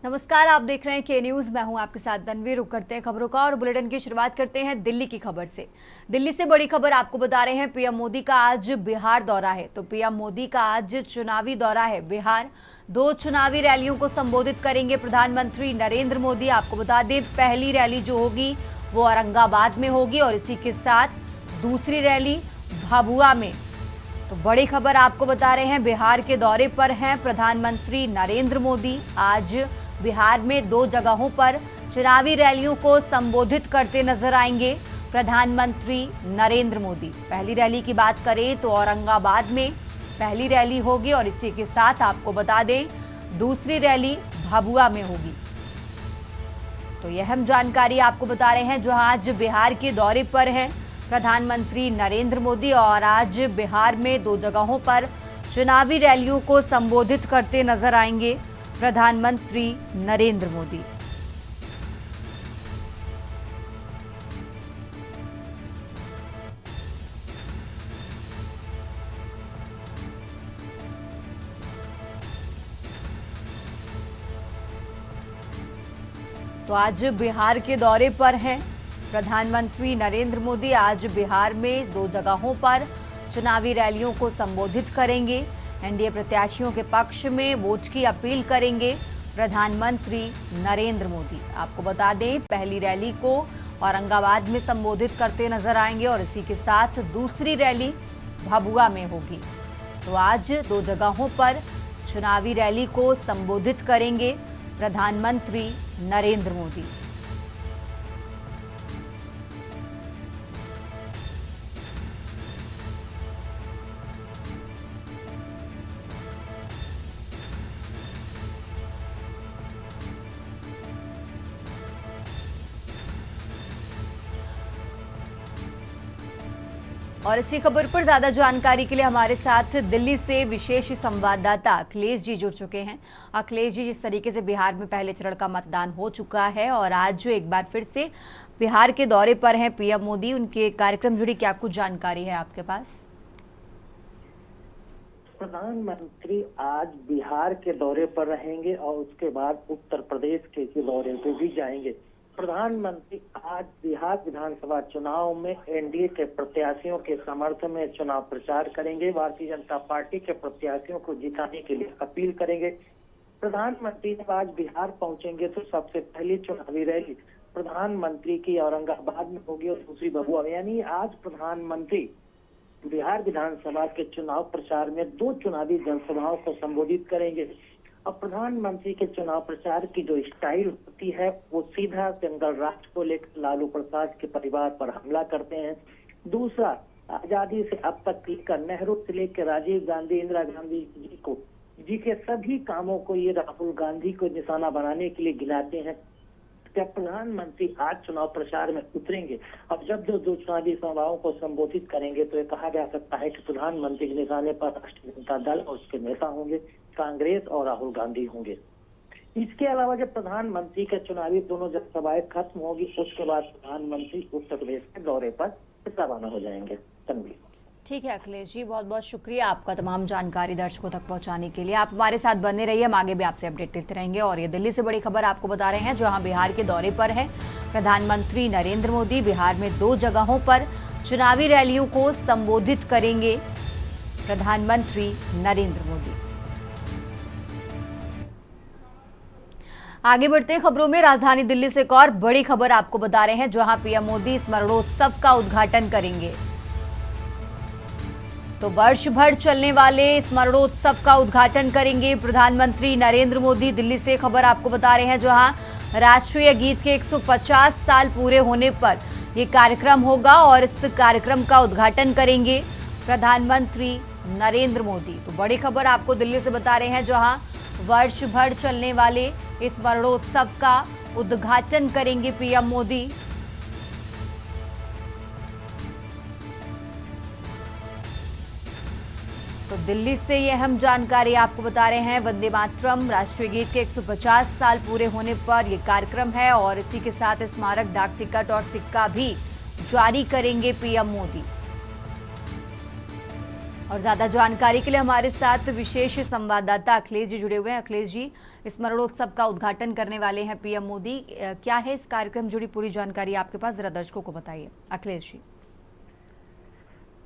नमस्कार, आप देख रहे हैं के न्यूज। मैं हूं आपके साथ तन्वी। रुक करते हैं खबरों का और बुलेटिन की शुरुआत करते हैं दिल्ली की खबर से। दिल्ली से बड़ी खबर आपको बता रहे हैं। पीएम मोदी का आज बिहार दौरा है। तो पीएम मोदी का आज चुनावी दौरा है बिहार। 2 चुनावी रैलियों को संबोधित करेंगे प्रधानमंत्री नरेंद्र मोदी। आपको बता दें, पहली रैली जो होगी वो औरंगाबाद में होगी और इसी के साथ दूसरी रैली भभुआ में। तो बड़ी खबर आपको बता रहे हैं, बिहार के दौरे पर हैं प्रधानमंत्री नरेंद्र मोदी। आज बिहार में 2 जगहों पर चुनावी रैलियों को संबोधित करते नजर आएंगे प्रधानमंत्री नरेंद्र मोदी। पहली रैली की बात करें तो औरंगाबाद में पहली रैली होगी और इसी के साथ आपको बता दें दूसरी रैली भभुआ में होगी। तो यह अहम जानकारी आपको बता रहे हैं, जो आज बिहार के दौरे पर हैं प्रधानमंत्री नरेंद्र मोदी और आज बिहार में 2 जगहों पर चुनावी रैलियों को संबोधित करते नजर आएंगे प्रधानमंत्री नरेंद्र मोदी। तो आज बिहार के दौरे पर हैं प्रधानमंत्री नरेंद्र मोदी। आज बिहार में 2 जगहों पर चुनावी रैलियों को संबोधित करेंगे। एनडीए प्रत्याशियों के पक्ष में वोट की अपील करेंगे प्रधानमंत्री नरेंद्र मोदी। आपको बता दें, पहली रैली को औरंगाबाद में संबोधित करते नजर आएंगे और इसी के साथ दूसरी रैली भभुआ में होगी। तो आज 2 जगहों पर चुनावी रैली को संबोधित करेंगे प्रधानमंत्री नरेंद्र मोदी। और इसी खबर पर ज्यादा जानकारी के लिए हमारे साथ दिल्ली से विशेष संवाददाता अखिलेश जी जुड़ चुके हैं। अखिलेश जी, जिस तरीके से बिहार में पहले चरण का मतदान हो चुका है और आज जो एक बार फिर से बिहार के दौरे पर हैं पीएम मोदी, उनके कार्यक्रम जुड़ी क्या कुछ जानकारी है आपके पास? प्रधानमंत्री आज बिहार के दौरे पर रहेंगे और उसके बाद उत्तर प्रदेश के दौरे पे भी जाएंगे। प्रधानमंत्री आज बिहार विधानसभा चुनाव में एनडीए के प्रत्याशियों के समर्थन में चुनाव प्रचार करेंगे। भारतीय जनता पार्टी के प्रत्याशियों को जिताने के लिए अपील करेंगे। प्रधानमंत्री जब आज बिहार पहुंचेंगे तो सबसे पहली चुनावी रैली प्रधानमंत्री की औरंगाबाद में होगी और दूसरी भभुआ में। यानी आज प्रधानमंत्री बिहार विधानसभा के चुनाव प्रचार में 2 चुनावी जनसभाओं को संबोधित करेंगे। और प्रधानमंत्री के चुनाव प्रचार की जो स्टाइल होती है वो सीधा जंगल राज को लेकर लालू प्रसाद के परिवार पर हमला करते हैं। दूसरा, आजादी से अब तक लेकर नेहरू से लेकर राजीव गांधी, इंदिरा गांधी जी के सभी कामों को ये राहुल गांधी को निशाना बनाने के लिए गिनाते हैं। जब प्रधानमंत्री आज चुनाव प्रचार में उतरेंगे और जब दो चुनावी सभाओं को संबोधित करेंगे तो ये कहा जा सकता है कि प्रधानमंत्री के निशाने पर राष्ट्रीय जनता दल और उसके नेता होंगे, कांग्रेस और राहुल गांधी होंगे। इसके अलावा जब प्रधानमंत्री के चुनावी दोनों जनसभाएं खत्म होगी उसके बाद प्रधानमंत्री उत्तर प्रदेश के दौरे पर रवाना हो जाएंगे। तन्वी। ठीक है अखिलेश जी, बहुत बहुत शुक्रिया आपका तमाम जानकारी दर्शकों तक पहुंचाने के लिए। आप हमारे साथ बने रहिए, हम आगे भी आपसे अपडेट देते रहेंगे। और ये दिल्ली से बड़ी खबर आपको बता रहे हैं, जहां बिहार के दौरे पर है प्रधानमंत्री नरेंद्र मोदी। बिहार में 2 जगहों पर चुनावी रैलियों को संबोधित करेंगे प्रधानमंत्री नरेंद्र मोदी। आगे बढ़ते हैं खबरों में। राजधानी दिल्ली से एक और बड़ी खबर आपको बता रहे हैं, जहां पीएम मोदी स्मरणोत्सव का उद्घाटन करेंगे। तो वर्ष भर चलने वाले स्मरणोत्सव का उद्घाटन करेंगे प्रधानमंत्री नरेंद्र मोदी। दिल्ली से खबर आपको बता रहे हैं, जहां राष्ट्रीय गीत के 150 साल पूरे होने पर ये कार्यक्रम होगा और इस कार्यक्रम का उद्घाटन करेंगे प्रधानमंत्री नरेंद्र मोदी। तो बड़ी खबर आपको दिल्ली से बता रहे हैं, जहां वर्ष भर चलने वाले इस स्मरणोत्सव का उद्घाटन करेंगे पीएम मोदी। तो दिल्ली से ये अहम जानकारी आपको बता रहे हैं। वंदे मातरम राष्ट्रीय गीत के 150 साल पूरे होने पर यह कार्यक्रम है और इसी के साथ स्मारक डाक टिकट और सिक्का भी जारी करेंगे पीएम मोदी। और ज्यादा जानकारी के लिए हमारे साथ विशेष संवाददाता अखिलेश जी जुड़े हुए हैं। अखिलेश जी, इस स्मरणोत्सव का उद्घाटन करने वाले हैं पीएम मोदी। क्या है इस कार्यक्रम जुड़ी पूरी जानकारी आपके पास, जरा दर्शकों को बताइए अखिलेश जी।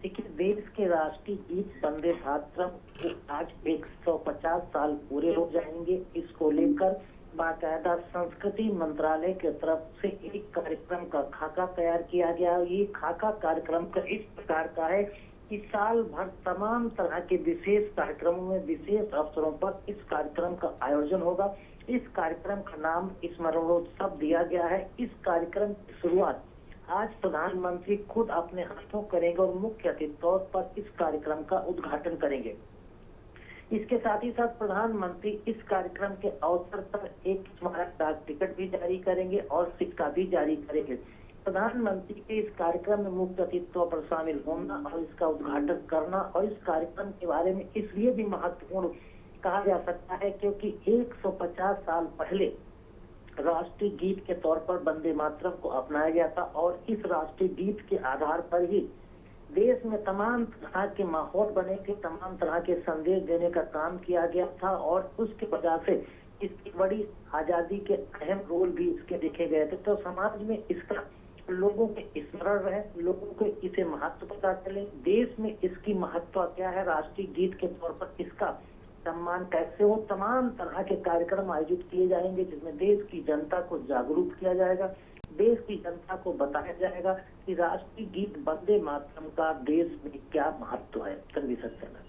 देखिए, देश के राष्ट्रीय गीत वंदे मातरम को आज 150 साल पूरे हो जाएंगे। इसको लेकर बाकायदा संस्कृति मंत्रालय की तरफ से एक कार्यक्रम का खाका तैयार किया गया। ये खाका कार्यक्रम का इस प्रकार का है कि साल भर तमाम तरह के विशेष कार्यक्रमों में, विशेष अवसरों पर इस कार्यक्रम का आयोजन होगा। इस कार्यक्रम का नाम स्मरणोत्सव दिया गया है। इस कार्यक्रम की शुरुआत आज प्रधानमंत्री खुद अपने हाथों करेंगे और मुख्य अतिथि तौर पर इस कार्यक्रम का उद्घाटन करेंगे। इसके साथ ही साथ प्रधानमंत्री इस कार्यक्रम के अवसर पर एक स्मारक डाक टिकट भी जारी करेंगे और सिक्का भी जारी करेंगे। प्रधानमंत्री के इस कार्यक्रम में मुख्य अतिथि तौर पर शामिल होना और इसका उद्घाटन करना और इस कार्यक्रम के बारे में इसलिए भी महत्वपूर्ण कहा जा सकता है क्योंकि 150 साल पहले राष्ट्रीय गीत के तौर पर वंदे मातरम को अपनाया गया था और इस राष्ट्रीय गीत के आधार पर ही देश में तमाम तरह के माहौल बने थे, तमाम तरह के संदेश देने का काम किया गया था और उसकी वजह से इसकी बड़ी आजादी के अहम रोल भी इसके देखे गए थे। तो समाज में इसका लोगों के स्मरण रहे, लोगों को इसे महत्व पता चले, देश में इसकी महत्व क्या है, राष्ट्रीय गीत के तौर पर इसका सम्मान कैसे हो। तमाम तरह के कार्यक्रम आयोजित किए जाएंगे जिसमें देश की जनता को जागरूक किया जाएगा, देश की जनता को बताया जाएगा कि राष्ट्रीय गीत वंदे मातरम का देश में क्या महत्व है। तन्वी सक्सेना।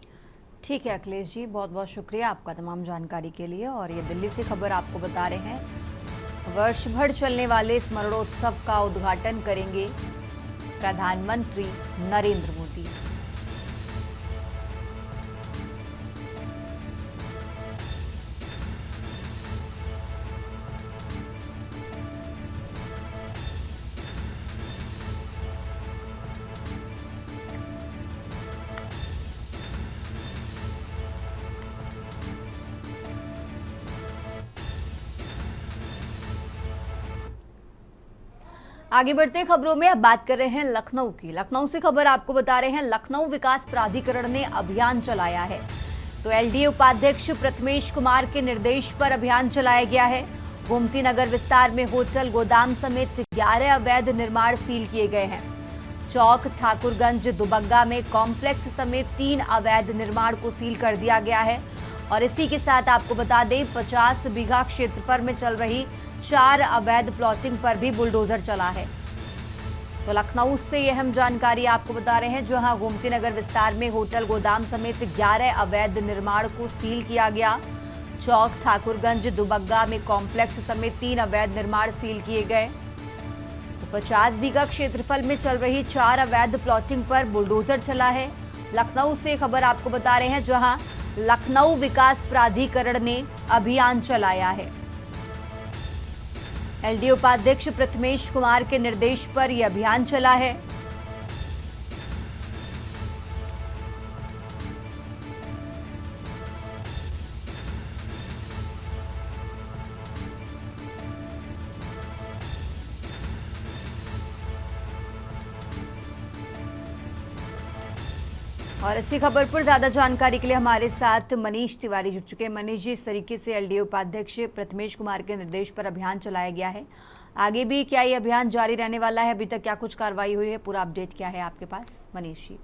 ठीक है अखिलेश जी, बहुत बहुत शुक्रिया आपका तमाम जानकारी के लिए। और ये दिल्ली से खबर आपको बता रहे हैं, वर्ष भर चलने वाले स्मरणोत्सव का उद्घाटन करेंगे प्रधानमंत्री नरेंद्र मोदी। आगे बढ़ते खबरों में अब बात कर रहे हैं लखनऊ की। लखनऊ से खबर आपको बता रहे हैं, लखनऊ विकास प्राधिकरण ने अभियान चलाया है। तो एलडीए उपाध्यक्ष प्रथमेश कुमार के निर्देश पर अभियान चलाया गया है। गोमती नगर विस्तार में होटल, गोदाम समेत 11 अवैध निर्माण सील किए गए हैं। चौक, ठाकुरगंज, दुबग्गा में कॉम्प्लेक्स समेत 3 अवैध निर्माण को सील कर दिया गया है। और इसी के साथ आपको बता दें, 50 बीघा क्षेत्रफल में चल रही 4 अवैध प्लॉटिंग पर भी बुलडोजर चला है। तो लखनऊ से यह अहम जानकारी आपको बता रहे हैं, जहां गोमती नगर विस्तार में होटल, गोदाम समेत 11 अवैध निर्माण को सील किया गया। चौक, ठाकुरगंज, दुबग्गा में कॉम्प्लेक्स समेत 3 अवैध निर्माण सील किए गए। तो 50 बीघा क्षेत्रफल में चल रही 4 अवैध प्लॉटिंग पर बुलडोजर चला है। लखनऊ से खबर आपको बता रहे हैं, जहां लखनऊ विकास प्राधिकरण ने अभियान चलाया है। एलडीए उपाध्यक्ष प्रथमेश कुमार के निर्देश पर यह अभियान चला है। और इसी खबर पर ज्यादा जानकारी के लिए हमारे साथ मनीष तिवारी जुड़ चुके हैं। मनीष जी, इस तरीके से एलडीए उपाध्यक्ष प्रथमेश कुमार के निर्देश पर अभियान चलाया गया है, आगे भी क्या ये अभियान जारी रहने वाला है? अभी तक क्या कुछ कार्रवाई हुई है, पूरा अपडेट क्या है आपके पास मनीष जी?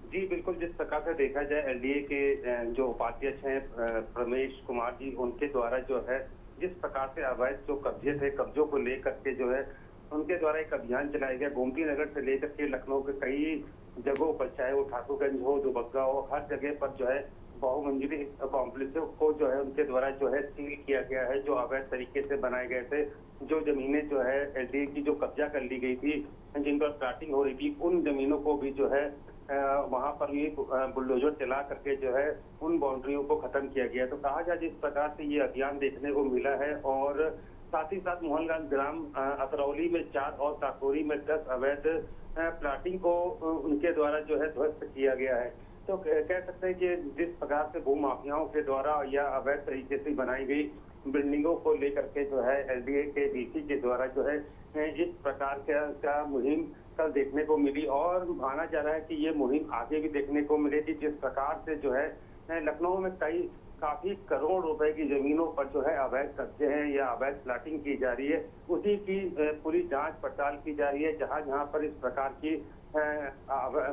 जी बिल्कुल, जिस प्रकार से देखा जाए एलडीए के जो उपाध्यक्ष हैं प्रथमेश कुमार जी, उनके द्वारा जो है जिस प्रकार से अवैध जो कब्जे थे, कब्जों को लेकर के जो है उनके द्वारा एक अभियान चलाया गया। गोमती नगर से लेकर के लखनऊ के कई जगहों पर, चाहे वो ठाकुरगंज हो, दुबग्गा हो, हर जगह पर जो है बहुमंजिली कॉम्प्लेक्सों को जो है उनके द्वारा जो है सील किया गया है। जो अवैध तरीके से बनाए गए थे, जो जमीनें जो है एलडीए की जो कब्जा कर ली गई थी, जिन पर प्लाटिंग हो रही थी, उन जमीनों को भी जो है वहां पर भी बुलडोजर चला करके जो है उन बाउंड्रियों को खत्म किया गया। तो कहा जाए जिस प्रकार से ये अभियान देखने को मिला है, और साथ ही साथ मोहनलाल ग्राम अतरौली में 4 और काकोरी में 10 अवैध प्लाटिंग को उनके द्वारा जो है ध्वस्त किया गया है। तो कह सकते हैं कि जिस प्रकार से भूमाफियाओं के द्वारा या अवैध तरीके से बनाई गई बिल्डिंगों को लेकर के जो है एलडीए के डीसी के द्वारा जो है इस प्रकार का मुहिम कल देखने को मिली और माना जा रहा है कि ये मुहिम आगे भी देखने को मिलेगी। जिस प्रकार से जो है लखनऊ में काफी करोड़ रुपए की जमीनों पर जो है अवैध कब्जे हैं या अवैध प्लाटिंग की जा रही है, उसी की पूरी जांच पड़ताल की जा रही है। जहां जहां पर इस प्रकार की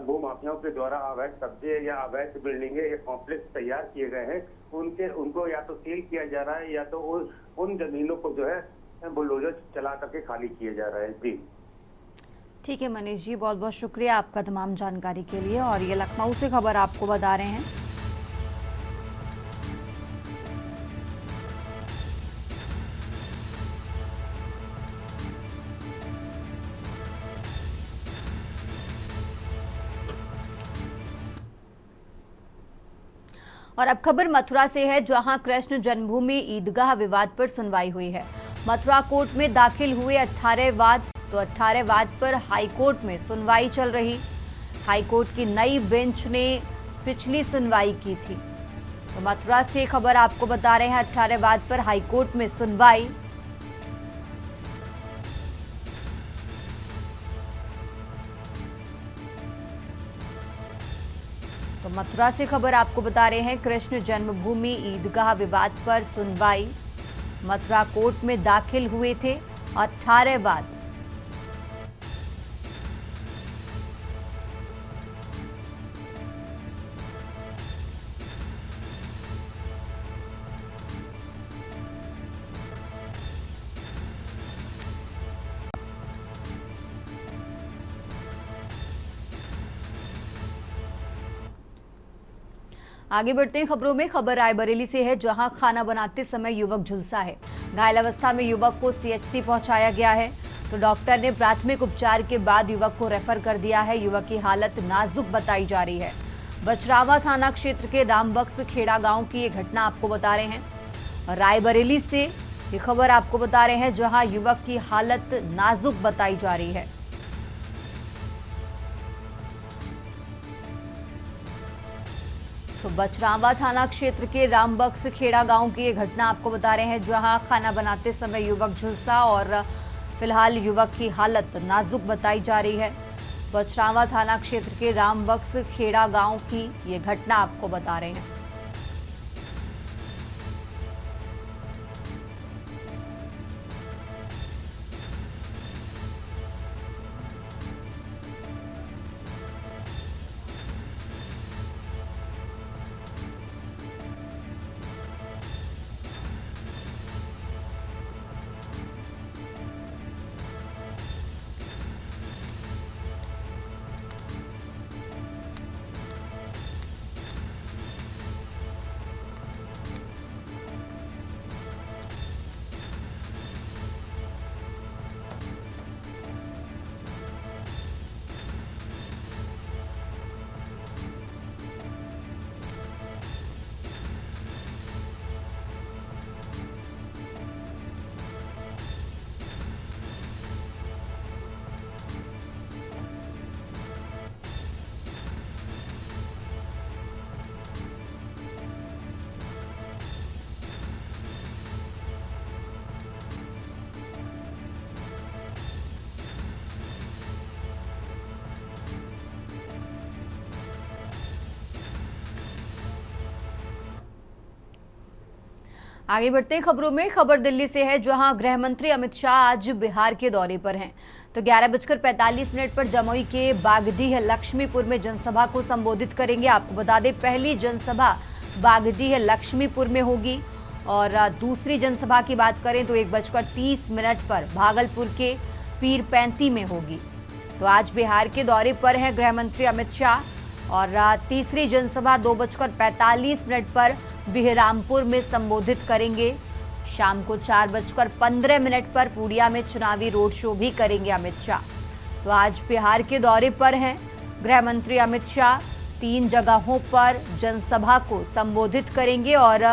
भूमाफियाओं के द्वारा अवैध कब्जे या अवैध बिल्डिंगे या कॉम्प्लेक्स तैयार किए गए हैं, उनको या तो सील किया जा रहा है या तो उन जमीनों को जो है बुलडोजर चला करके खाली किए जा रहे हैं। जी ठीक है मनीष जी, बहुत बहुत शुक्रिया आपका तमाम जानकारी के लिए। और ये लखनऊ से खबर आपको बता रहे हैं। और अब खबर मथुरा से है, जहां कृष्ण जन्मभूमि ईदगाह विवाद पर सुनवाई हुई है। मथुरा कोर्ट में दाखिल हुए 18 वाद, तो 18 वाद पर हाईकोर्ट में सुनवाई चल रही। हाईकोर्ट की नई बेंच ने पिछली सुनवाई की थी। तो मथुरा से खबर आपको बता रहे हैं, 18 वाद पर हाईकोर्ट में सुनवाई। तो मथुरा से खबर आपको बता रहे हैं, कृष्ण जन्मभूमि ईदगाह विवाद पर सुनवाई। मथुरा कोर्ट में दाखिल हुए थे 18 वाद। आगे बढ़ते हैं खबरों में। खबर रायबरेली से है, जहां खाना बनाते समय युवक झुलसा है। घायल अवस्था में युवक को सीएचसी पहुंचाया गया है। तो डॉक्टर ने प्राथमिक उपचार के बाद युवक को रेफर कर दिया है। युवक की हालत नाजुक बताई जा रही है। बचरावा थाना क्षेत्र के रामबक्स खेड़ा गांव की ये घटना आपको बता रहे हैं। और रायबरेली से ये खबर आपको बता रहे हैं, जहां युवक की हालत नाजुक बताई जा रही है। तो बचरावा थाना क्षेत्र के रामबक्स खेड़ा गांव की ये घटना आपको बता रहे हैं, जहां खाना बनाते समय युवक झुलसा और फिलहाल युवक की हालत नाजुक बताई जा रही है। बचरावा थाना क्षेत्र के रामबक्स खेड़ा गांव की ये घटना आपको बता रहे हैं। आगे बढ़ते हैं खबरों में। खबर दिल्ली से है, जहां गृह मंत्री अमित शाह आज बिहार के दौरे पर हैं। तो 11:45 पर जमुई के बागडीह लक्ष्मीपुर में जनसभा को संबोधित करेंगे। आपको बता दें, पहली जनसभा बागडीह लक्ष्मीपुर में होगी और दूसरी जनसभा की बात करें तो 1:30 पर भागलपुर के पीरपैंती में होगी। तो आज बिहार के दौरे पर हैं गृह मंत्री अमित शाह और तीसरी जनसभा 2:45 पर बिहरामपुर में संबोधित करेंगे। शाम को 4:15 पर पूर्णिया में चुनावी रोड शो भी करेंगे अमित शाह। तो आज बिहार के दौरे पर हैं गृह मंत्री अमित शाह। 3 जगहों पर जनसभा को संबोधित करेंगे और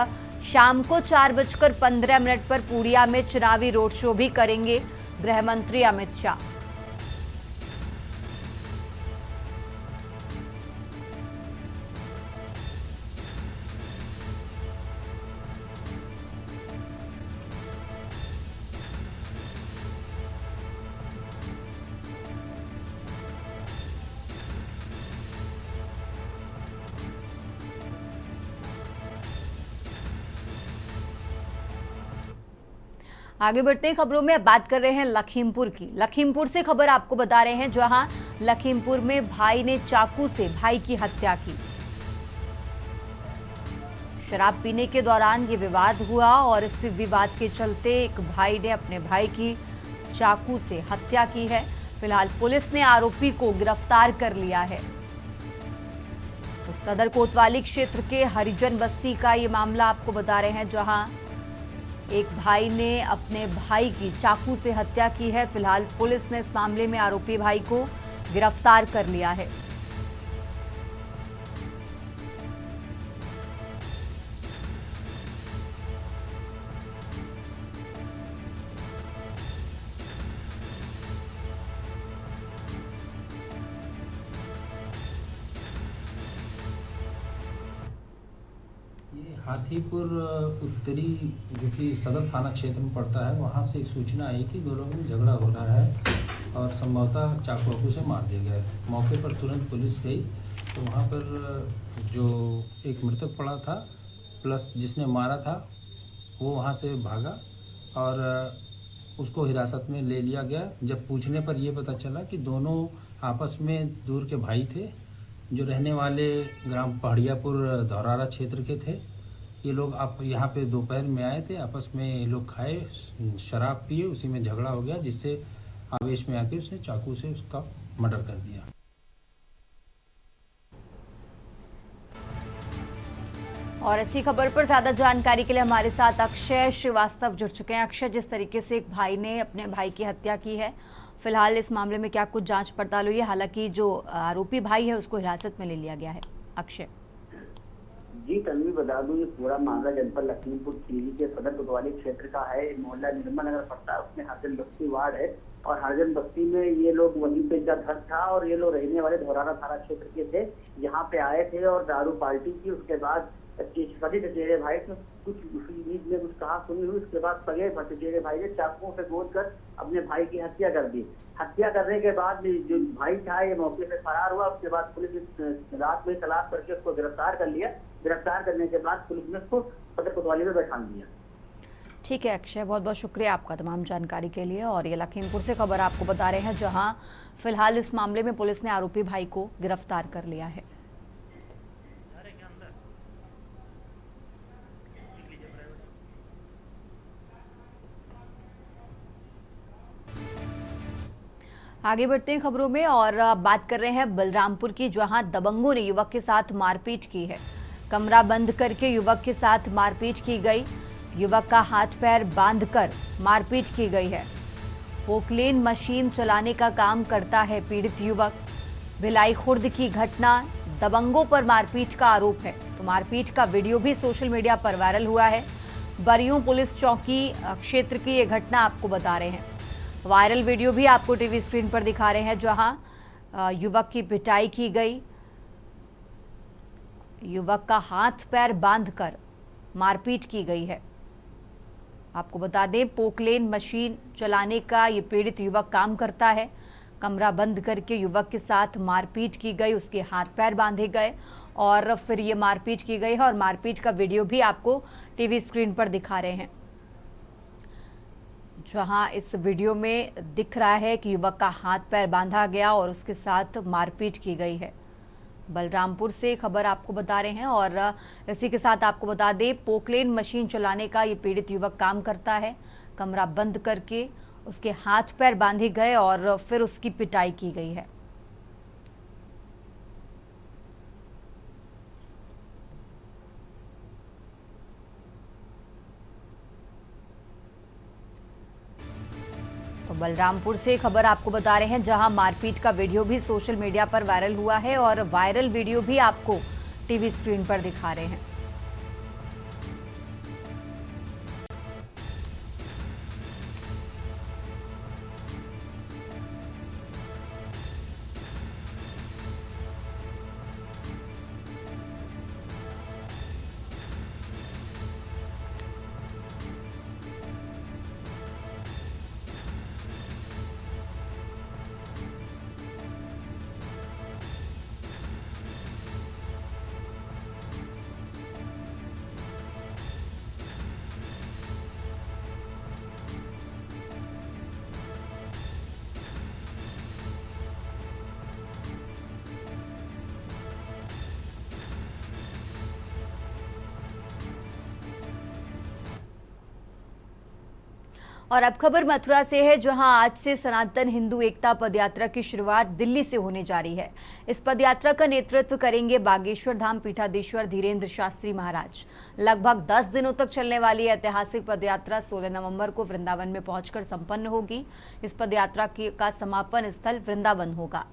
शाम को 4:15 पर पूर्णिया में चुनावी रोड शो भी करेंगे गृह मंत्री अमित शाह। आगे बढ़ते हैं खबरों में। अब बात कर रहे हैं लखीमपुर की। लखीमपुर से खबर आपको बता रहे हैं, जहां लखीमपुर में भाई ने चाकू से भाई की हत्या की। शराब पीने के दौरान ये विवाद हुआ और इस विवाद के चलते एक भाई ने अपने भाई की चाकू से हत्या की है। फिलहाल पुलिस ने आरोपी को गिरफ्तार कर लिया है। तो सदर कोतवाली क्षेत्र के हरिजन बस्ती का ये मामला आपको बता रहे हैं, जहां एक भाई ने अपने भाई की चाकू से हत्या की है। फिलहाल पुलिस ने इस मामले में आरोपी भाई को गिरफ्तार कर लिया है। ये हाथीपुर उत्तरी जो कि सदर थाना क्षेत्र में पड़ता है, वहाँ से एक सूचना आई कि दो लोगों में झगड़ा हो रहा है और संभवतः चाकू से मार दिया गया। मौके पर तुरंत पुलिस गई तो वहाँ पर जो एक मृतक पड़ा था प्लस जिसने मारा था वो वहाँ से भागा और उसको हिरासत में ले लिया गया। जब पूछने पर यह पता चला कि दोनों आपस में दूर के भाई थे, जो रहने वाले ग्राम पहाड़ियापुर धौरारा क्षेत्र के थे। ये लोग आप यहाँ पे दोपहर में आए थे, आपस में ये लोग खाए, शराब पिए, उसी में झगड़ा हो गया, जिससे आवेश में आके उसने चाकू से उसका मर्डर कर दिया। और इसी खबर पर ज्यादा जानकारी के लिए हमारे साथ अक्षय श्रीवास्तव जुड़ चुके हैं। अक्षय, जिस तरीके से एक भाई ने अपने भाई की हत्या की है, फिलहाल इस मामले में क्या कुछ जांच पड़ताल हुई है? हालांकि जो आरोपी भाई है उसको हिरासत में ले लिया गया है। अक्षय जी, तन्वी बता दूं, ये पूरा मामला जनपद लखीमपुर खीरी के सदर कोतवाली क्षेत्र का है। मोहल्ला निर्मल नगर पड़ता है, उसमें हरिजन बस्ती वार्ड है और हरिजन बस्ती में ये लोग वहीं पे इनका घर था और ये लोग रहने वाले धौरारा थाना क्षेत्र के थे। यहाँ पे आए थे और दारू पार्टी की। उसके बाद सभी चचेरे भाई ने कुछ उसी बीच में कुछ कहा सुनी हुई। उसके बाद सगे चचेरे भाई ने चाकुओं से गोद कर अपने भाई की हत्या कर दी। हत्या करने के बाद जो भाई था ये मौके से फरार हुआ। उसके बाद पुलिस रात में तलाश करके उसको गिरफ्तार कर लिया। गिरफ्तार करने के बाद पुलिस ने उसको सदर कोतवाली में बैठा दिया। ठीक है अक्षय, बहुत बहुत शुक्रिया आपका तमाम जानकारी के लिए। और ये लखीमपुर से खबर आपको बता रहे हैं, जहां फिलहाल इस मामले में पुलिस ने आरोपी भाई को गिरफ्तार कर लिया है। आगे बढ़ते हैं खबरों में और बात कर रहे हैं बलरामपुर की, जहां दबंगों ने युवक के साथ मारपीट की है। कमरा बंद करके युवक के साथ मारपीट की गई। युवक का हाथ पैर बांधकर मारपीट की गई है। पोकलेन मशीन चलाने का काम करता है पीड़ित युवक। भिलाई खुर्द की घटना, दबंगों पर मारपीट का आरोप है। तो मारपीट का वीडियो भी सोशल मीडिया पर वायरल हुआ है। बरियों पुलिस चौकी क्षेत्र की ये घटना आपको बता रहे हैं। वायरल वीडियो भी आपको टीवी स्क्रीन पर दिखा रहे हैं, जहां युवक की पिटाई की गई। युवक का हाथ पैर बांधकर मारपीट की गई है। आपको बता दें, पोकलेन मशीन चलाने का ये पीड़ित युवक काम करता है। कमरा बंद करके युवक के साथ मारपीट की गई, उसके हाथ पैर बांधे गए और फिर ये मारपीट की गई है। और मारपीट का वीडियो भी आपको टीवी स्क्रीन पर दिखा रहे हैं, जहां इस वीडियो में दिख रहा है कि युवक का हाथ पैर बांधा गया और उसके साथ मारपीट की गई है। बलरामपुर से खबर आपको बता रहे हैं और इसी के साथ आपको बता दें, पोकलेन मशीन चलाने का ये पीड़ित युवक काम करता है। कमरा बंद करके उसके हाथ पैर बांधे गए और फिर उसकी पिटाई की गई है। तो बलरामपुर से खबर आपको बता रहे हैं, जहां मारपीट का वीडियो भी सोशल मीडिया पर वायरल हुआ है और वायरल वीडियो भी आपको टीवी स्क्रीन पर दिखा रहे हैं। और अब खबर मथुरा से है, जहां आज से सनातन हिंदू एकता पदयात्रा की शुरुआत दिल्ली से होने जा रही है। इस पदयात्रा का नेतृत्व करेंगे बागेश्वर धाम पीठाधीश्वर धीरेन्द्र शास्त्री महाराज। लगभग 10 दिनों तक चलने वाली ऐतिहासिक पदयात्रा 16 नवंबर को वृंदावन में पहुंचकर संपन्न होगी। इस पदयात्रा का समापन स्थल वृंदावन होगा।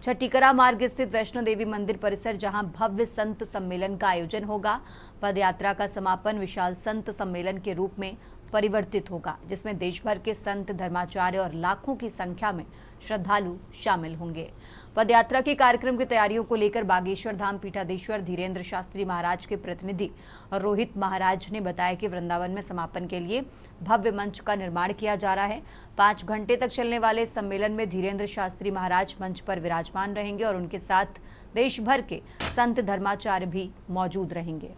छठीकरा मार्ग स्थित वैष्णो देवी मंदिर परिसर, जहां भव्य संत सम्मेलन का आयोजन होगा। पदयात्रा का समापन विशाल संत सम्मेलन के रूप में परिवर्तित होगा, जिसमें देश भर के संत, धर्माचार्य और लाखों की संख्या में श्रद्धालु शामिल होंगे। पदयात्रा के कार्यक्रम की तैयारियों को लेकर बागेश्वर धाम पीठाधीश्वर धीरेन्द्र शास्त्री महाराज के प्रतिनिधि रोहित महाराज ने बताया कि वृंदावन में समापन के लिए भव्य मंच का निर्माण किया जा रहा है। 5 घंटे तक चलने वाले इस सम्मेलन में धीरेन्द्र शास्त्री महाराज मंच पर विराजमान रहेंगे और उनके साथ देश भर के संत, धर्माचार्य भी मौजूद रहेंगे।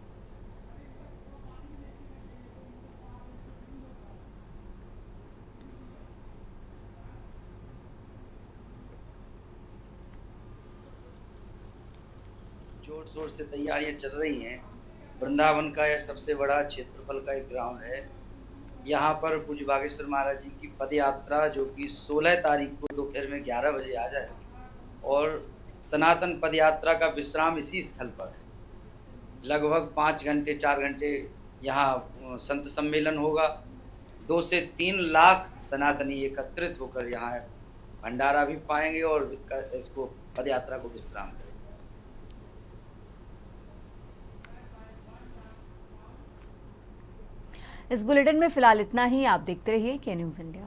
जोर शोर से तैयारियां चल रही हैं। वृंदावन का यह सबसे बड़ा क्षेत्रफल का एक ग्राउंड है। यहाँ पर पूज्य बागेश्वर महाराज जी की पद यात्रा, जो कि 16 तारीख को दोपहर में 11 बजे आ जाएगी, और सनातन पद यात्रा का विश्राम इसी स्थल पर है। लगभग 5 घंटे 4 घंटे यहाँ संत सम्मेलन होगा। 2 से 3 लाख सनातनी एकत्रित होकर यहाँ भंडारा भी पाएंगे और इसको पद यात्रा को विश्राम करेंगे। इस बुलेटिन में फिलहाल इतना ही। आप देखते रहिए के न्यूज़ इंडिया।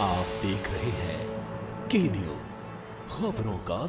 आप देख रहे हैं के न्यूज़, खबरों का